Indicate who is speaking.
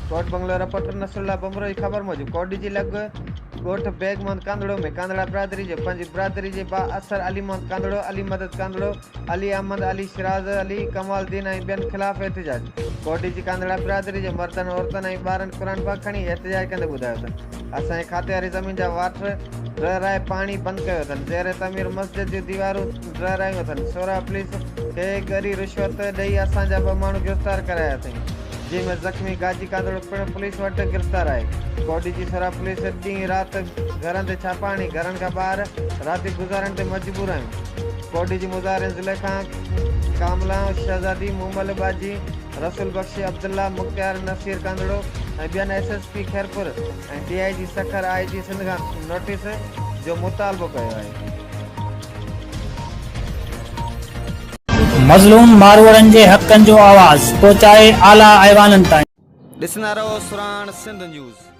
Speaker 1: कोट bungalow reporter Nasrullah भंभरो की खबर मूजिब कोडी जी लग गोठ बैग मोहम्मद कांदड़ो में कांदड़ा बिरादरी जे पंज बिरादरी जे बा असर अली मोहम्मद कांदड़ो, अली मदद कांदड़ो, अली अहमद, अली शिराज अली, कमालदीन ऐं ॿियनि ख़िलाफ़ एहतिजाज। कोडी जी कांदड़ा बिरादरी जे मर्दनि, औरतनि ऐं ॿारनि क़ुरान पाक खणी एहतिजाज कंदे ॿुधायो अथनि असांजे खाते वारी ज़मीन जा वाट रहाए पाणी बंदि कयो अथनि। ज़ेर तमीर मस्जिद जूं दीवारूं रहायूं अथनि। सोरहं पुलिस खे ॻरी रिश्वत ॾेई असांजा 2 माण्हू गिरफ़्तार कराया अथई, जंहिंमें ज़ख़्मी गाजी कांदड़ो पिणु पुलिस वटि गिरफ़्तार आहे। कोडी जी सोरहं पुलिस ॾींहुं राति घरनि ते छापा हणी घरनि खां ॿाहिरि राति गुज़ारण ते मजबूर आहियूं। कोडी जी मुज़ाहिरनि ज़िले खां कामला शहज़ादी, मुमल बाजी, रसूल बख्शी, अब्दुल्ला, मुख्तियार, नसीर कांदड़ो ऐं ॿियनि SSP खैरपुर ऐं DIG सखर IG सिंध खां नोटिस जो मुतालबो कयो आहे।
Speaker 2: मज़लूम मारवाड़नि जे हक़नि जो आवाज़ पहुचाए आला ऐवाननि ताईं।
Speaker 1: ॾिसंदा रहो सुराण सिंध न्यूज़।